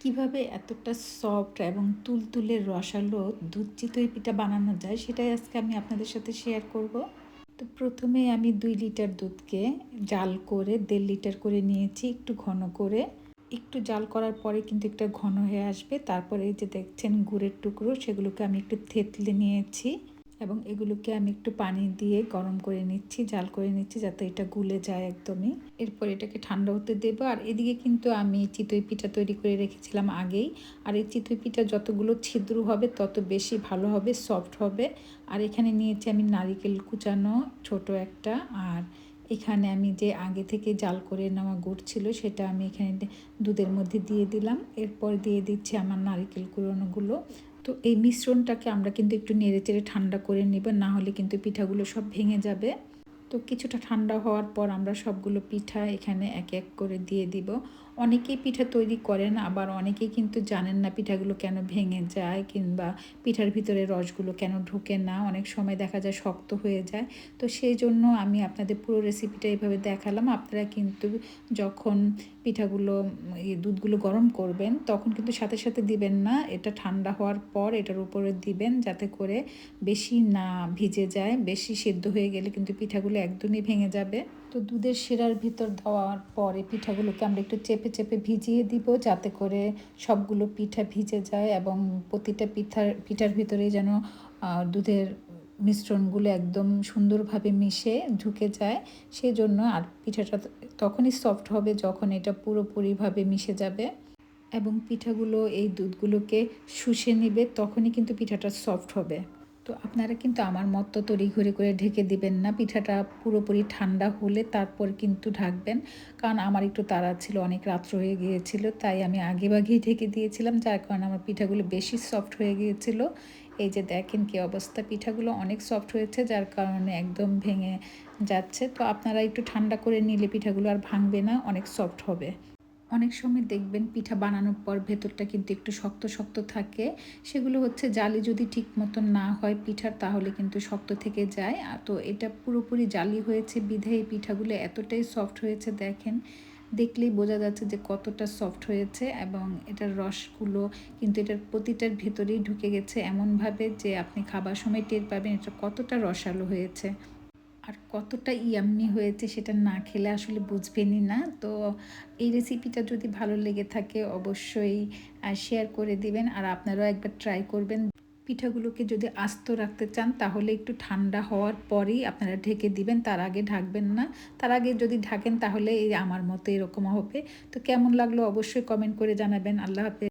কিভাবে এতটা সফট এবং তুলতুলে রসালো দুধ চিতই পিঠা বানানো যায় সেটাই আজকে আমি আপনাদের সাথে শেয়ার করব। তো প্রথমে আমি 2 লিটার দুধকে জাল করে 1.5 লিটার করে নিয়েছি, একটু ঘন করে। একটু জাল করার পরে কিন্তু একটা ঘন হয়ে আসবে। তারপরে এই যে দেখছেন গুড়ের টুকরো, সেগুলোকে আমি একটু থেতলে নিয়েছি এবং এগুলোকে আমি একটু পানি দিয়ে গরম করে নিচ্ছি, জাল করে নিচ্ছি যাতে এটা গুলে যায় একদমই। এরপর এটাকে ঠান্ডা হতে দেবো। আর এদিকে কিন্তু আমি চিতই পিঠা তৈরি করে রেখেছিলাম আগেই। আর এই চিতই পিঠা যতগুলো ছিদ্র হবে তত বেশি ভালো হবে, সফট হবে। আর এখানে নিয়েছি আমি নারিকেল কুচানো ছোট একটা, আর এখানে আমি যে আগে থেকে জাল করে নেওয়া গুড় ছিল সেটা আমি এখানে দুধের মধ্যে দিয়ে দিলাম। এরপর দিয়ে দিচ্ছি আমার নারিকেল কুড়োনোগুলো। তো এই মিশ্রণটাকে আমরা কিন্তু একটু নেড়েচেড়ে ঠান্ডা করে নেব, না হলে কিন্তু পিঠাগুলো সব ভেঙে যাবে। তো কিছুটা ঠান্ডা হওয়ার পর আমরা সবগুলো পিঠা এখানে এক এক করে দিয়ে দিব। অনেকেই পিঠা তৈরি করেন, আবার অনেকেই কিন্তু জানেন না পিঠাগুলো কেন ভেঙে যায় কিংবা পিঠার ভিতরে রসগুলো কেন ঢোকে না, অনেক সময় দেখা যায় শক্ত হয়ে যায়। তো সেই জন্য আমি আপনাদের পুরো রেসিপিটা এইভাবে দেখালাম। আপনারা কিন্তু যখন পিঠাগুলো দুধগুলো গরম করবেন তখন কিন্তু সাথে সাথে দিবেন না, এটা ঠান্ডা হওয়ার পর এটার উপরে দিবেন যাতে করে বেশি না ভিজে যায়। বেশি সেদ্ধ হয়ে গেলে কিন্তু পিঠাগুলো একদমই ভেঙে যাবে। তো দুধের শিরার ভিতর দেওয়ার পরে পিঠাগুলোকে আমরা একটু চেপে চেপে ভিজিয়ে দিব যাতে করে সবগুলো পিঠা ভিজে যায় এবং প্রতিটা পিঠার ভিতরে যেন দুধের মিশ্রণগুলো একদম সুন্দরভাবে মিশে ঢুকে যায়। সেই জন্য আর পিঠাটা তখনই সফট হবে যখন এটা পুরোপুরিভাবে মিশে যাবে এবং পিঠাগুলো এই দুধগুলোকে শুষে নেবে, তখনই কিন্তু পিঠাটা সফট হবে। তো আপনারা কিন্তু আমার মতো তড়িঘড়ি করে ঢেকে দিবেন না, পিঠাটা পুরোপুরি ঠান্ডা হলে তারপর কিন্তু ঢাকবেন। কারণ আমার একটু তাড়া ছিল, অনেক রাত্র হয়ে গিয়েছিল, তাই আমি আগেভাগেই ঢেকে দিয়েছিলাম, যার কারণে আমার পিঠাগুলো বেশি সফট হয়ে গিয়েছিল। এই যে দেখেন কি অবস্থা, পিঠাগুলো অনেক সফট হয়েছে যার কারণে একদম ভেঙে যাচ্ছে। তো আপনারা একটু ঠান্ডা করে নিলে পিঠাগুলো আর ভাঙবে না, অনেক সফট হবে। অনেক সময় দেখবেন পিঠা বানানোর পর ভেতরটা কিন্তু একটু শক্ত শক্ত থাকে, সেগুলো হচ্ছে জালি যদি ঠিক মতো না হয় পিঠার তাহলে কিন্তু শক্ত থেকে যায়। আর তো এটা পুরোপুরি জালি হয়েছে বিধায় এই পিঠাগুলো এতটাই সফট হয়েছে, দেখেন দেখলেই বোঝা যাচ্ছে যে কতটা সফট হয়েছে এবং এটার রসগুলো কিন্তু এটার প্রতিটার ভেতরেই ঢুকে গেছে এমনভাবে যে আপনি খাবার সময় টের পাবেন এটা কতটা রসালো হয়েছে আর কতটা ইয়াম্মি হয়েছে, সেটা না খেলে আসলে বুঝবেনই না। তো এই রেসিপিটা যদি ভালো লেগে থাকে অবশ্যই শেয়ার করে দিবেন আর আপনারাও একবার ট্রাই করবেন। পিঠাগুলোকে যদি আস্ত রাখতে চান তাহলে একটু ঠান্ডা হওয়ার পরেই আপনারা ঢেকে দিবেন, তার আগে ঢাকবেন না। তার আগে যদি ঢাকেন তাহলে এই আমার মতো এরকম হবে। তো কেমন লাগলো অবশ্যই কমেন্ট করে জানাবেন। আল্লাহ হাফেজ।